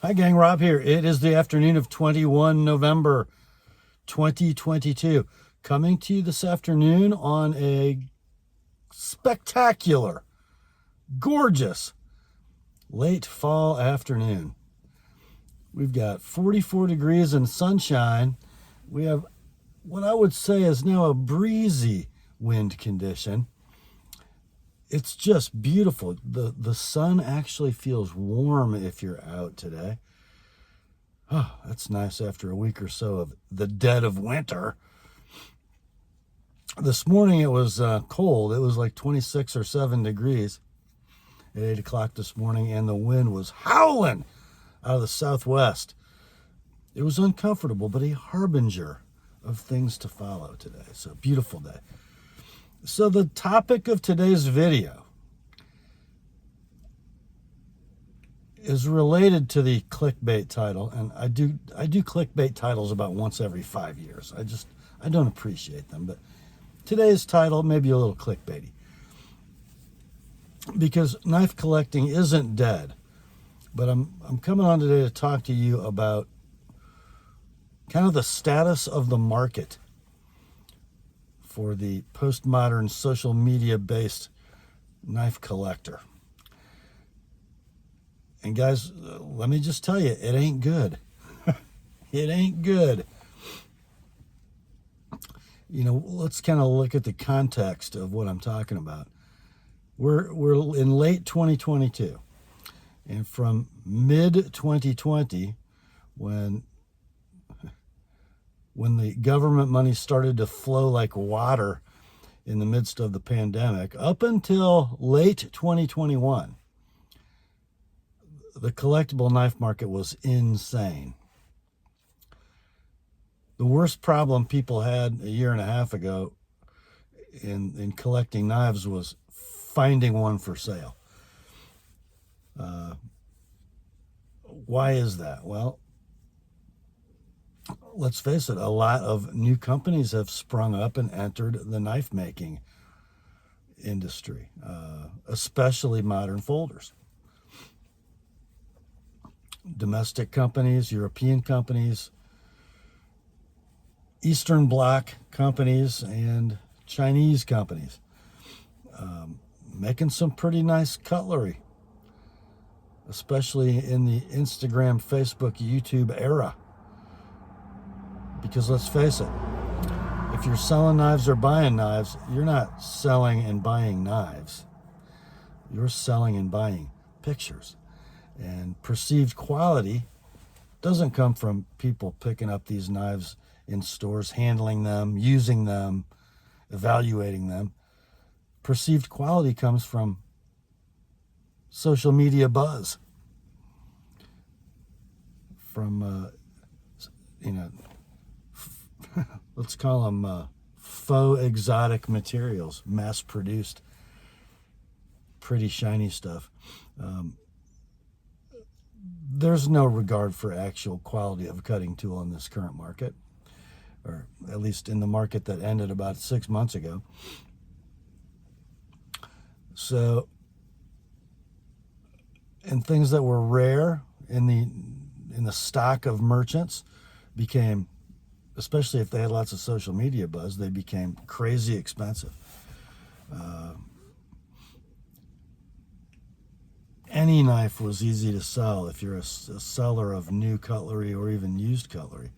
Hi gang, Rob here. It is the afternoon of 21 November 2022. Coming to you this afternoon on a spectacular, gorgeous, late fall afternoon. We've got 44 degrees and sunshine. We have what I would say is now a breezy wind condition. It's just beautiful. The sun actually feels warm if you're out today. Oh, that's nice after a week or so of the dead of winter. This morning it was cold. It was like 26 or 7 degrees at 8 o'clock this morning, and the wind was howling out of the southwest. It was uncomfortable, but a harbinger of things to follow today. So, beautiful day. So the topic of today's video is related to the clickbait title, and I do clickbait titles about once every 5 years. I don't appreciate them, but today's title may be a little clickbaity because knife collecting isn't dead. But I'm coming on today to talk to you about kind of the status of the market for the postmodern social media-based knife collector. And guys, let me just tell you, it ain't good. It ain't good. You know, let's kind of look at the context of what I'm talking about. We're in late 2022. And from mid-2020, when the government money started to flow like water in the midst of the pandemic, up until late 2021, the collectible knife market was insane. The worst problem people had a year and a half ago in collecting knives was finding one for sale. Why is that? Well, let's face it, a lot of new companies have sprung up and entered the knife making industry, especially modern folders. Domestic companies, European companies, Eastern Bloc companies, and Chinese companies making some pretty nice cutlery, especially in the Instagram, Facebook, YouTube era. Because let's face it, if you're selling knives or buying knives, you're not selling and buying knives. You're selling and buying pictures. And perceived quality doesn't come from people picking up these knives in stores, handling them, using them, evaluating them. Perceived quality comes from social media buzz, from, let's call them faux exotic materials, mass-produced, pretty shiny stuff. There's no regard for actual quality of a cutting tool in this current market, or at least in the market that ended about 6 months ago. So, and things that were rare in the stock of merchants became, especially if they had lots of social media buzz, they became crazy expensive. Any knife was easy to sell if you're a seller of new cutlery or even used cutlery.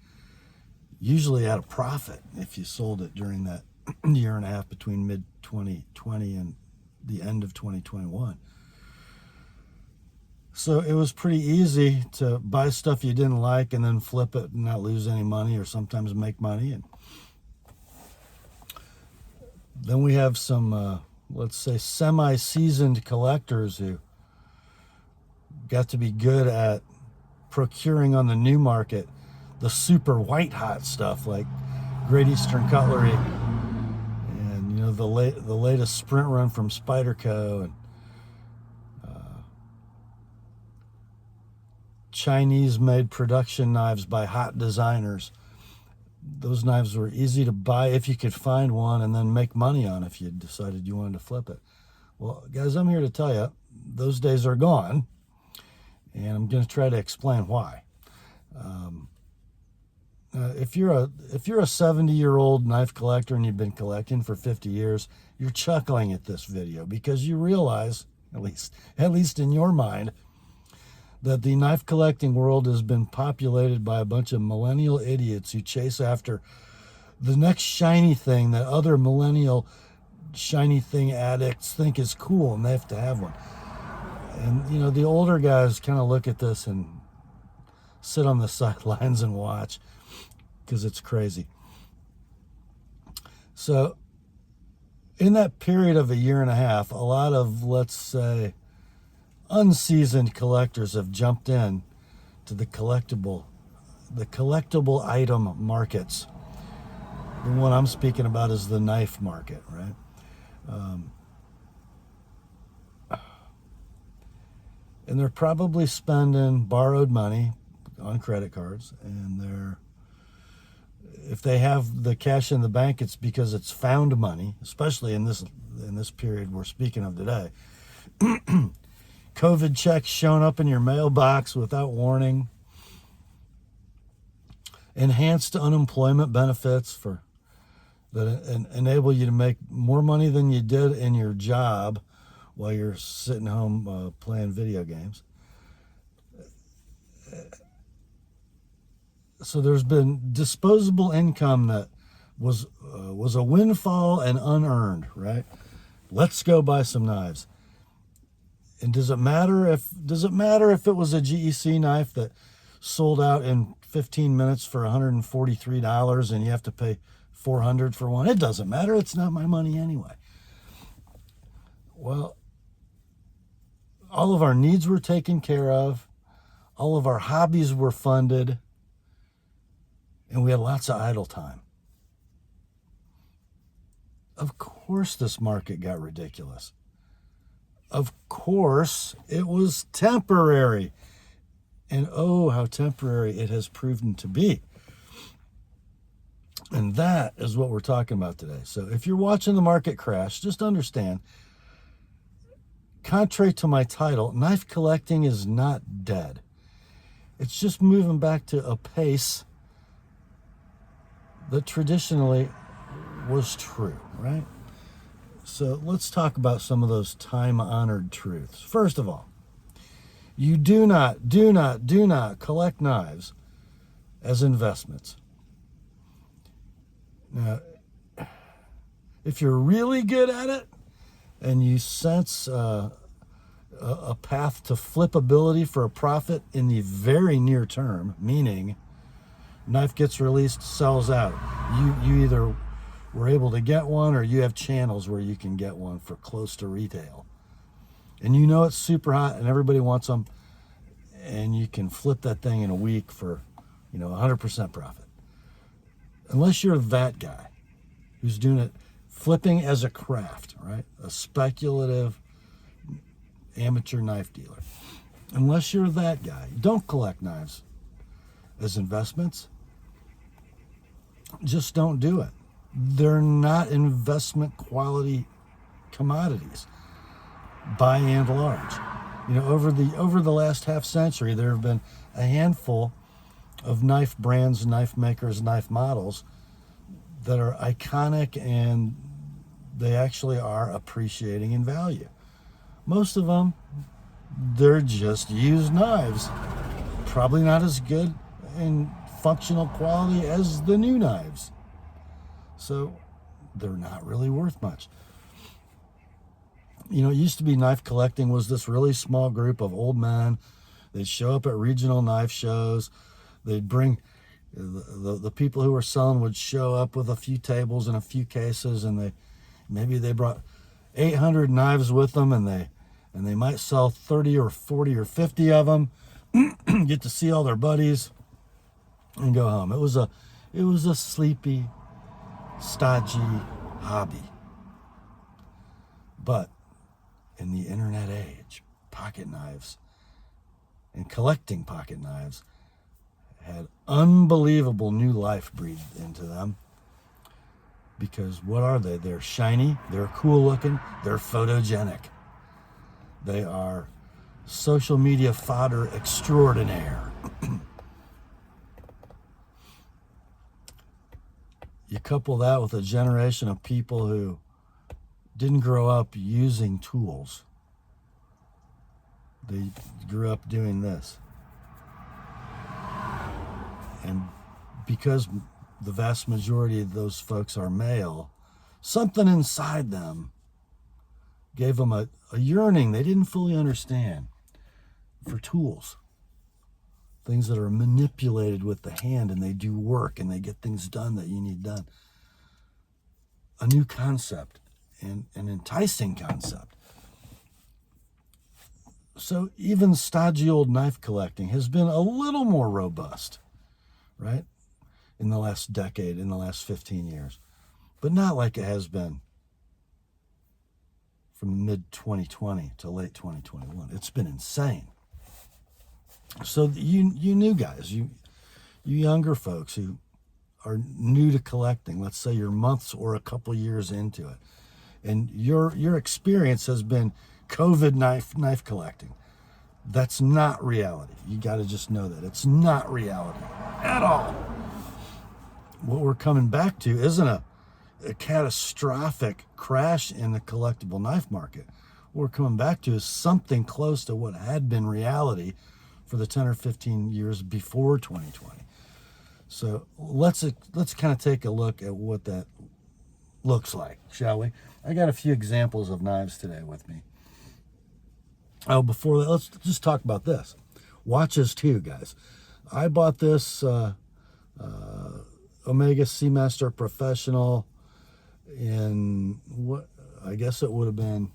Usually at a profit if you sold it during that year and a half between mid-2020 and the end of 2021. So it was pretty easy to buy stuff you didn't like and then flip it and not lose any money, or sometimes make money. And then we have some, let's say, semi-seasoned collectors who got to be good at procuring on the new market the super white hot stuff like Great Eastern Cutlery and the latest sprint run from Spyderco and Chinese made production knives by hot designers. Those knives were easy to buy if you could find one and then make money on if you decided you wanted to flip it. Well, guys, I'm here to tell you, those days are gone. And I'm going to try to explain why. If you're a 70-year-old knife collector and you've been collecting for 50 years, you're chuckling at this video because you realize, at least in your mind, that the knife collecting world has been populated by a bunch of millennial idiots who chase after the next shiny thing that other millennial shiny thing addicts think is cool, and they have to have one. And the older guys kind of look at this and sit on the sidelines and watch because it's crazy. So in that period of a year and a half, a lot of, let's say, unseasoned collectors have jumped in to the collectible item markets. The one I'm speaking about is the knife market, right? And they're probably spending borrowed money on credit cards, and if they have the cash in the bank, it's because it's found money, especially in this period we're speaking of today. COVID checks showing up in your mailbox without warning. Enhanced unemployment benefits that enable you to make more money than you did in your job while you're sitting home playing video games. So there's been disposable income that was a windfall and unearned, right? Let's go buy some knives. And does it matter if it was a GEC knife that sold out in 15 minutes for $143 and you have to pay $400 for one? It doesn't matter. It's not my money anyway. Well, all of our needs were taken care of. All of our hobbies were funded. And we had lots of idle time. Of course this market got ridiculous. Of course it was temporary. And oh, how temporary it has proven to be. And that is what we're talking about today. So if you're watching the market crash, just understand, contrary to my title, knife collecting is not dead. It's just moving back to a pace that traditionally was true, right? So let's talk about some of those time-honored truths. First of all, you do not collect knives as investments. Now, if you're really good at it and you sense a path to flippability for a profit in the very near term, meaning knife gets released, sells out, you either were able to get one or you have channels where you can get one for close to retail, and it's super hot and everybody wants them, and you can flip that thing in a week for 100% profit. Unless you're that guy who's doing it, flipping as a craft, right? A speculative amateur knife dealer. Unless you're that guy, don't collect knives as investments. Just don't do it. They're not investment quality commodities by and large. Over the last half century, there have been a handful of knife brands, knife makers, knife models that are iconic, and they actually are appreciating in value. Most of them, they're just used knives. Probably not as good in functional quality as the new knives. So they're not really worth much. It used to be knife collecting was this really small group of old men. They'd show up at regional knife shows. They'd bring, the people who were selling would show up with a few tables and a few cases, and maybe they brought 800 knives with them, and they might sell 30 or 40 or 50 of them, get to see all their buddies, and go home. It was a sleepy, stodgy hobby. But in the internet age, pocket knives and collecting pocket knives had unbelievable new life breathed into them. Because what are they? They're shiny, they're cool looking, they're photogenic. They are social media fodder extraordinaire. You couple that with a generation of people who didn't grow up using tools. They grew up doing this. And because the vast majority of those folks are male, something inside them gave them a yearning they didn't fully understand for tools. Things that are manipulated with the hand, and they do work and they get things done that you need done. A new concept, and an enticing concept. So even stodgy old knife collecting has been a little more robust, right? In the last decade, in the last 15 years. But not like it has been from mid-2020 to late 2021. It's been insane. So you new guys, you younger folks who are new to collecting, let's say you're months or a couple years into it, and your experience has been COVID knife collecting. That's not reality. You got to just know that. It's not reality at all. What we're coming back to isn't a catastrophic crash in the collectible knife market. What we're coming back to is something close to what had been reality for the 10 or 15 years before 2020. So let's kind of take a look at what that looks like, shall we? I got a few examples of knives today with me. Oh, before that, let's just talk about this. Watches too, guys. I bought this Omega Seamaster Professional in what I guess it would have been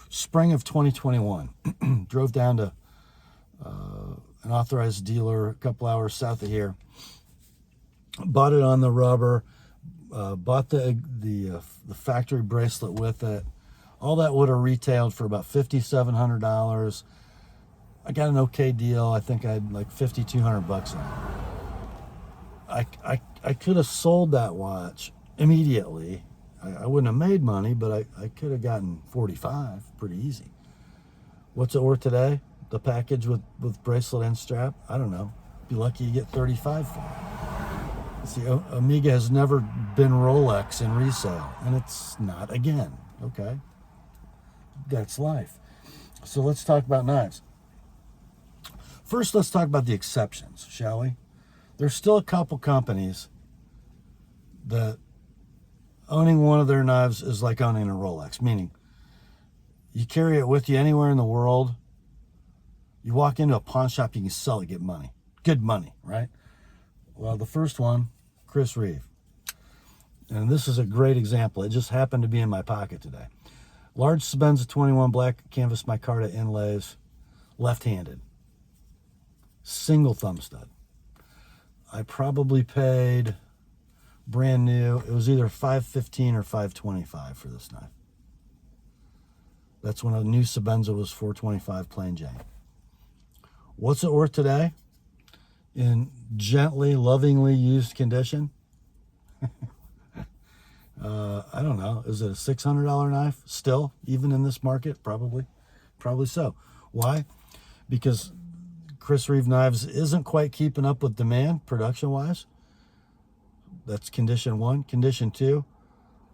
spring of 2021. Drove down to an authorized dealer a couple hours south of here. Bought it on the rubber. Bought the factory bracelet with it. All that would have retailed for about $5,700. I got an okay deal. I think I had like $5,200 on it. I could have sold that watch immediately. I wouldn't have made money, but I could have gotten 45 pretty easy. What's it worth today? The package with bracelet and strap? I don't know. Be lucky you get 35 for it. See, Omega has never been Rolex in resale, and it's not again. Okay? That's life. So let's talk about knives. First, let's talk about the exceptions, shall we? There's still a couple companies that owning one of their knives is like owning a Rolex, meaning you carry it with you anywhere in the world. You walk into a pawn shop, you can sell it, get money. Good money, right? Well, the first one, Chris Reeve. And this is a great example. It just happened to be in my pocket today. Large Sebenza 21 black canvas micarta inlays, left-handed. Single thumb stud. I probably paid brand new. It was either $515 or $525 for this knife. That's when a new Sebenza was $425 plain Jane. What's it worth today? In gently, lovingly used condition? I don't know. Is it a $600 knife still, even in this market? Probably so. Why? Because Chris Reeve Knives isn't quite keeping up with demand production-wise. That's condition one. Condition two,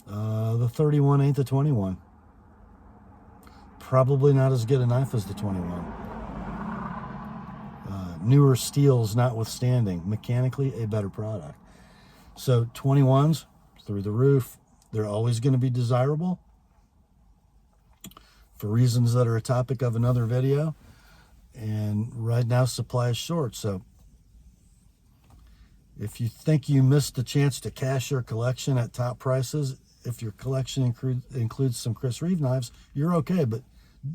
the 31 ain't the 21. Probably not as good a knife as the 21. Newer steels notwithstanding, mechanically a better product. So 21s, through the roof. They're always going to be desirable for reasons that are a topic of another video. And right now supply is short. So if you think you missed the chance to cash your collection at top prices, if your collection includes some Chris Reeve knives, you're okay. But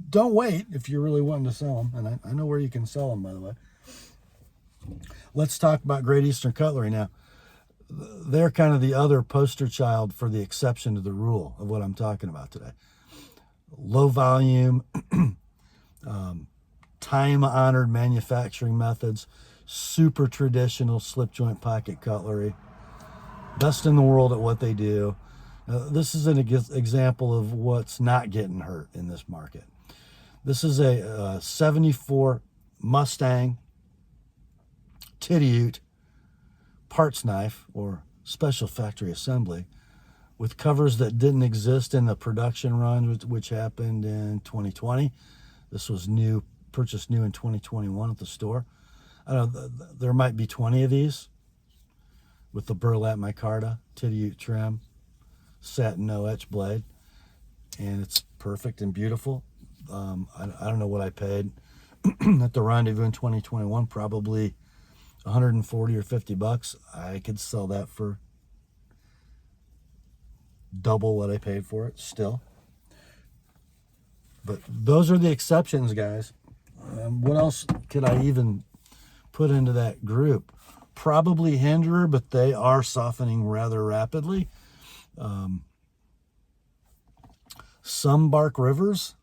don't wait if you're really wanting to sell them. And I know where you can sell them, by the way. Let's talk about Great Eastern Cutlery now. They're kind of the other poster child for the exception to the rule of what I'm talking about today. Low volume, time-honored manufacturing methods, super traditional slip joint pocket cutlery, best in the world at what they do. This is an example of what's not getting hurt in this market. This is a 74 Mustang Titty parts knife or special factory assembly with covers that didn't exist in the production run, which happened in 2020. This was new, purchased new in 2021 at the store. I don't know, there might be 20 of these with the burlap micarta Titty trim, satin no etch blade, and it's perfect and beautiful. I don't know what I paid at the Rendezvous in 2021, probably 140 or 50 bucks. I could sell that for double what I paid for it still. But those are the exceptions, guys. What else could I even put into that group? Probably Hinderer, but they are softening rather rapidly. Some Bark Rivers,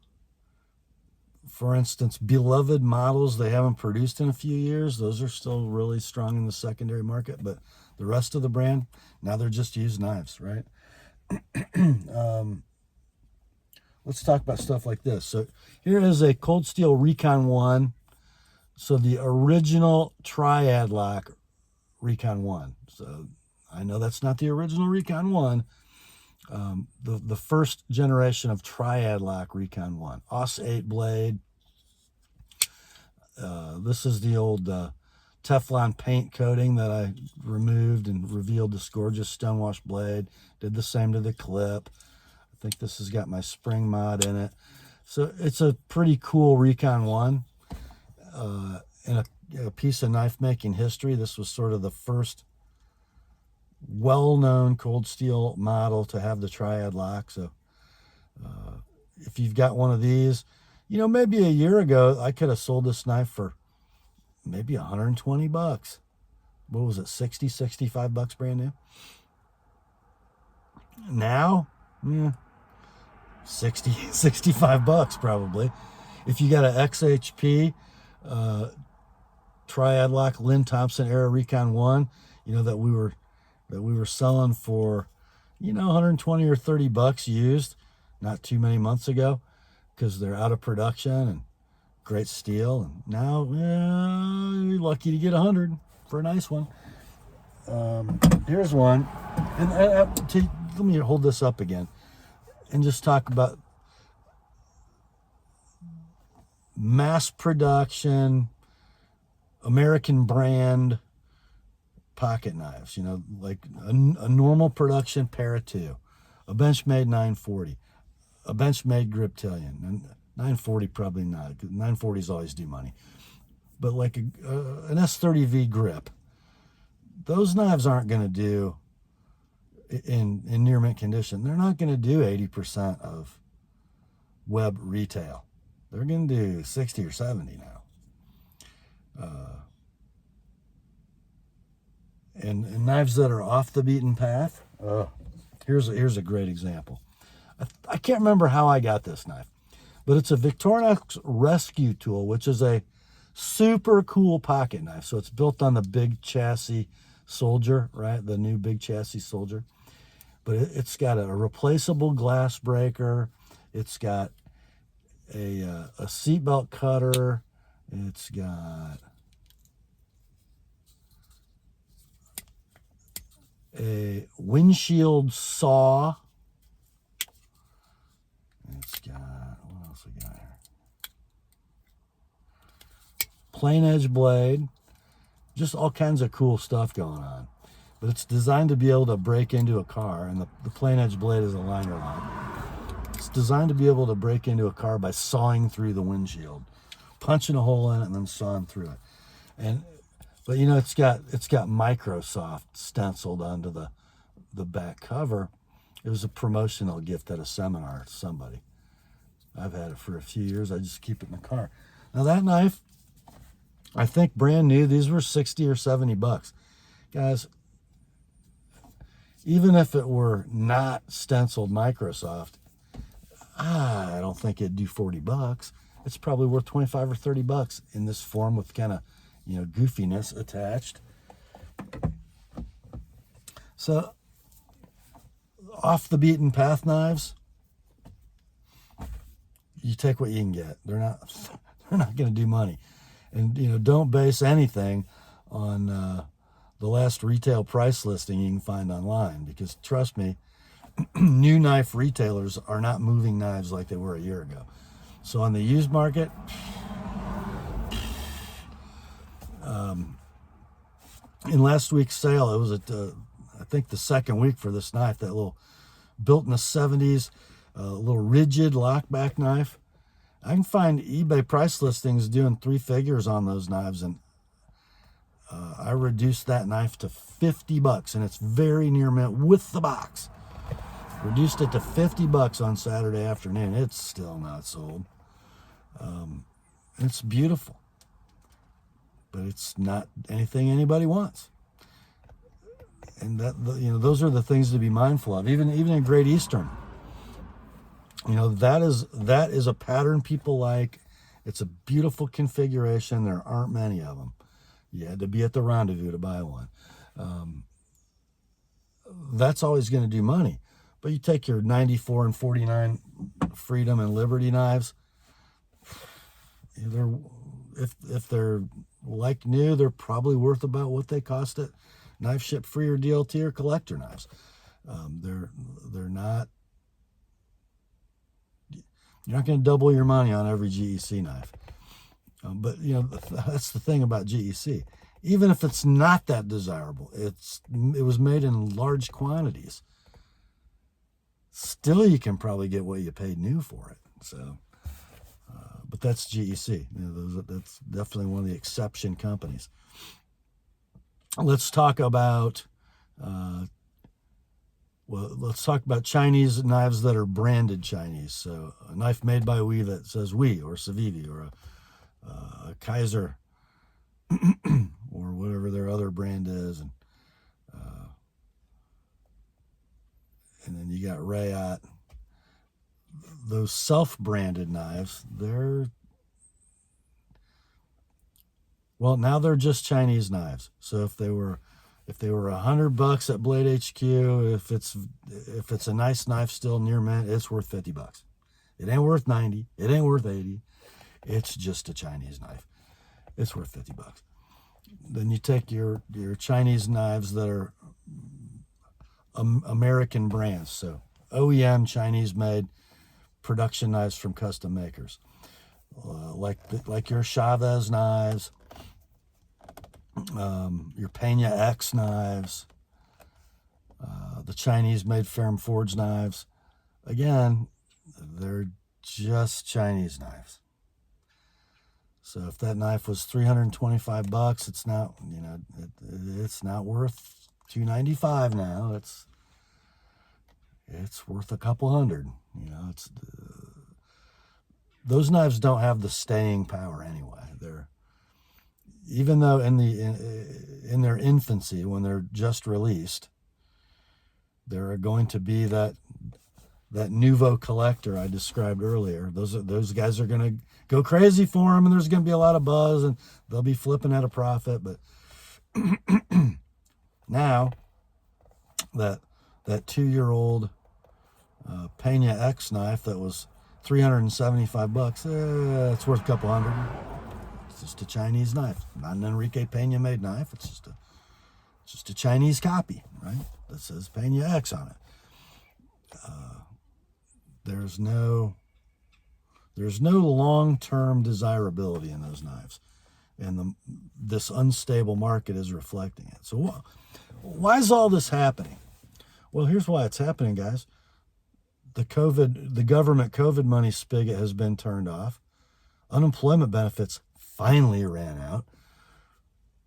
for instance, beloved models they haven't produced in a few years. Those are still really strong in the secondary market, but the rest of the brand, now they're just used knives, right? Let's talk about stuff like this. So here is a Cold Steel Recon 1. So the original Triad lock Recon 1. So I know that's not the original Recon 1. The first generation of Triad lock Recon 1. Os 8 blade. This is the old Teflon paint coating that I removed and revealed this gorgeous stonewash blade. Did the same to the clip. I think this has got my spring mod in it. So it's a pretty cool Recon 1. In a piece of knife making history, this was sort of the first well-known cold steel model to have the Triad lock. So if you've got one of these, you know, maybe a year ago, I could have sold this knife for maybe 120 bucks. What was it, 60, 65 bucks brand new? Now, 60, 65 bucks probably. If you got an XHP Triad lock Lynn Thompson era Recon 1, you know, that we were selling for, you know, 120 or 30 bucks used not too many months ago because they're out of production and great steel. And now, you're lucky to get 100 for a nice one. Here's one. And let me hold this up again and just talk about mass production, American brand pocket knives, you know, like a normal production para 2, a Benchmade 940, a Benchmade Griptilian, and 940 probably not, because 940s always do money, but like an S30V grip. Those knives aren't going to do, in near mint condition, they're not going to do 80% of web retail. They're going to do 60 or 70 now. And knives that are off the beaten path. Here's a great example. I can't remember how I got this knife, but it's a Victorinox Rescue Tool, which is a super cool pocket knife. So it's built on the big chassis Soldier, right? The new big chassis Soldier. But it's got a replaceable glass breaker. It's got a seatbelt cutter. It's got a windshield saw. It's got, what else we got here? Plain edge blade. Just all kinds of cool stuff going on. But it's designed to be able to break into a car, and the plain edge blade is a liner lock. It's designed to be able to break into a car by sawing through the windshield, punching a hole in it and then sawing through it. But you know, it's got Microsoft stenciled onto the back cover. It was a promotional gift at a seminar to somebody. I've had it for a few years. I just keep it in the car. Now that knife, I think brand new, these were 60 or 70 bucks. Guys, even if it were not stenciled Microsoft, I don't think it'd do 40 bucks. It's probably worth 25 or 30 bucks in this form with kind of, you know, goofiness attached. So, off the beaten path knives, you take what you can get. They're not going to do money. And, don't base anything on the last retail price listing you can find online, because trust me, new knife retailers are not moving knives like they were a year ago. So on the used market, in last week's sale, it was I think the second week for this knife, that little built in the 70s, little rigid lockback knife. I can find eBay price listings doing 3 figures on those knives, and I reduced that knife to $50, and it's very near mint with the box. Reduced it to $50 on Saturday afternoon. It's still not sold. It's beautiful, but it's not anything anybody wants. And those are the things to be mindful of. Even in Great Eastern, that is a pattern people like. It's a beautiful configuration. There aren't many of them. You had to be at the Rendezvous to buy one. That's always going to do money. But you take your 94 and 49 Freedom and Liberty knives, if they're like new, they're probably worth about what they cost at Knife Ship Free or DLT or collector knives. They're not. You're not going to double your money on every GEC knife. But that's the thing about GEC. Even if it's not that desirable, it was made in large quantities. Still, you can probably get what you paid new for it. So, but that's GEC. That's definitely one of the exception companies. Let's talk about Chinese knives that are branded Chinese. So a knife made by We that says We or Civivi or a Kaiser or whatever their other brand is, and then you got Rayot. Those self-branded knives, now they're just Chinese knives. So if they were $100 at Blade HQ, if it's a nice knife still near mint, it's worth $50. It ain't worth $90. It ain't worth $80. It's just a Chinese knife. It's worth $50. Then you take your Chinese knives that are American brands, so OEM Chinese made production knives from custom makers, like your Chavez knives, your Pena X knives, the Chinese made Ferrum Forge knives. Again, they're just Chinese knives. So if that knife was $325, it's not, it's not worth $295 now. It's worth a couple hundred. Those knives don't have the staying power anyway. Even though in their infancy, when they're just released, there are going to be that nouveau collector I described earlier. Those guys are going to go crazy for them, and there's going to be a lot of buzz, and they'll be flipping at a profit. But now that 2-year-old Pena X knife that was $375, it's worth a couple hundred. It's just a Chinese knife, not an Enrique Pena made knife. It's just a Chinese copy, right? That says Pena X on it. There's no long-term desirability in those knives, and this unstable market is reflecting it. So why is all this happening? Well, here's why it's happening, guys. The government COVID money spigot has been turned off. Unemployment benefits finally ran out.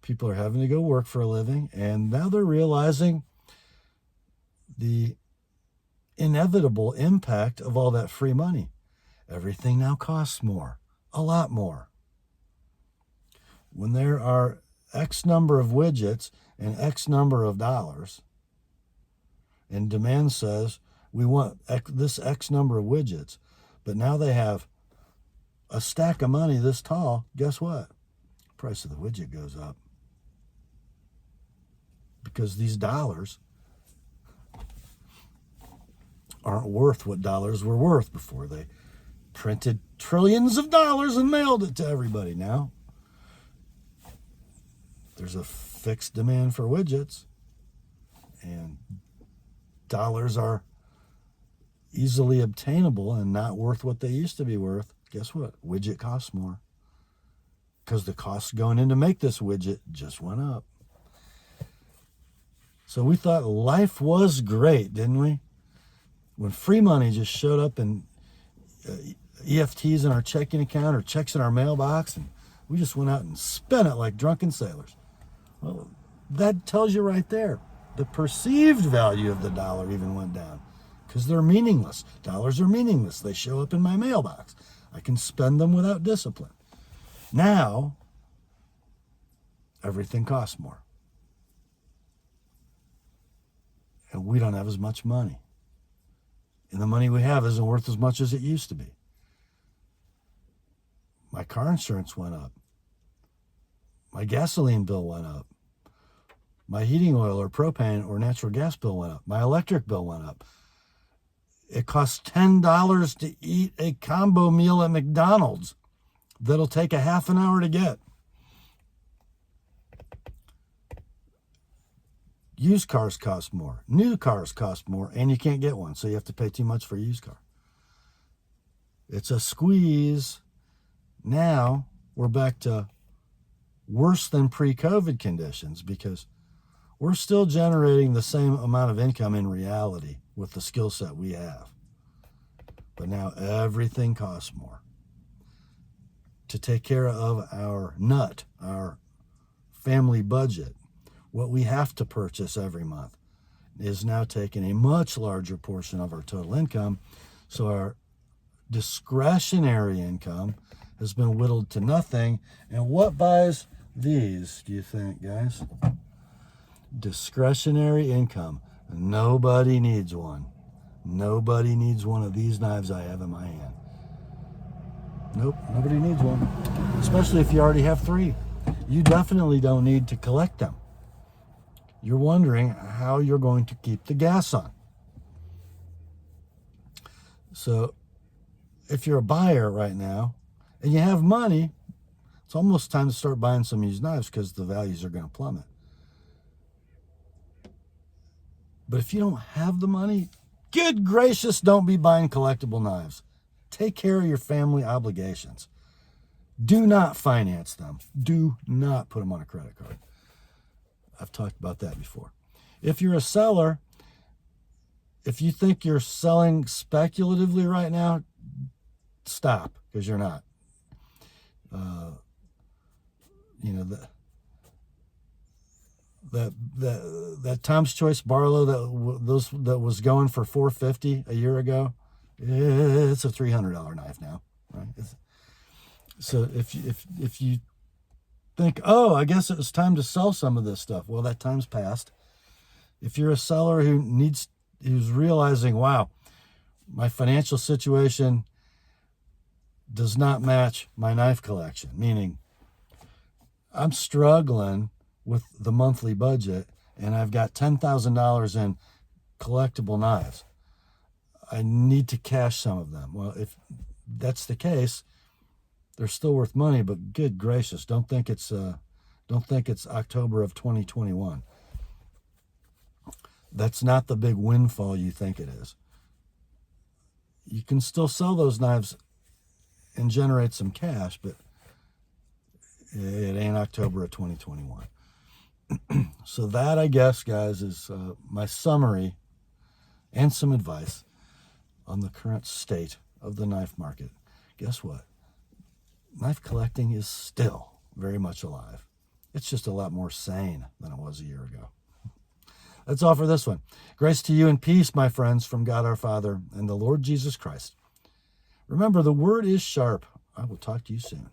People are having to go work for a living, and now they're realizing the inevitable impact of all that free money. Everything now costs more, a lot more. When there are X number of widgets and X number of dollars, and demand says we want this X number of widgets, but now they have a stack of money this tall, guess what? Price of the widget goes up. Because these dollars aren't worth what dollars were worth before they printed trillions of dollars and mailed it to everybody. Now there's a fixed demand for widgets, and dollars are easily obtainable and not worth what they used to be worth. Guess what? Widget costs more because the costs going in to make this widget just went up. So we thought life was great, didn't we? When free money just showed up in EFTs in our checking account or checks in our mailbox, and we just went out and spent it like drunken sailors. Well, that tells you right there. The perceived value of the dollar even went down because they're meaningless. Dollars are meaningless. They show up in my mailbox. I can spend them without discipline. Now, everything costs more. And we don't have as much money. And the money we have isn't worth as much as it used to be. My car insurance went up. My gasoline bill went up. My heating oil or propane or natural gas bill went up. My electric bill went up. It costs $10 to eat a combo meal at McDonald's that'll take a half an hour to get. Used cars cost more. New cars cost more, and you can't get one, so you have to pay too much for a used car. It's a squeeze. Now we're back to worse than pre-COVID conditions because we're still generating the same amount of income in reality with the skill set we have. But now everything costs more. To take care of our family budget, what we have to purchase every month is now taking a much larger portion of our total income. So our discretionary income has been whittled to nothing. And what buys these, do you think, guys? Discretionary income. Nobody needs one. Nobody needs one of these knives I have in my hand. Nope, nobody needs one. Especially if you already have 3. You definitely don't need to collect them. You're wondering how you're going to keep the gas on. So if you're a buyer right now and you have money, it's almost time to start buying some used knives because the values are going to plummet. But if you don't have the money, good gracious, don't be buying collectible knives. Take care of your family obligations. Do not finance them. Do not put them on a credit card. I've talked about that before. If you're a seller, if you think you're selling speculatively right now, stop, because you're not. That Tom's Choice Barlow that was going for $450 a year ago, it's a $300 knife now, right? So if you think, oh, I guess it was time to sell some of this stuff, well, that time's passed. If you're a seller who's realizing, wow, my financial situation does not match my knife collection, meaning I'm struggling with the monthly budget and I've got $10,000 in collectible knives. I need to cash some of them. Well, if that's the case, they're still worth money, but good gracious, don't think it's October of 2021. That's not the big windfall you think it is. You can still sell those knives and generate some cash, but it ain't October of 2021. So that, I guess, guys, is my summary and some advice on the current state of the knife market. Guess what? Knife collecting is still very much alive. It's just a lot more sane than it was a year ago. That's all for this one. Grace to you and peace, my friends, from God our Father and the Lord Jesus Christ. Remember, the word is sharp. I will talk to you soon.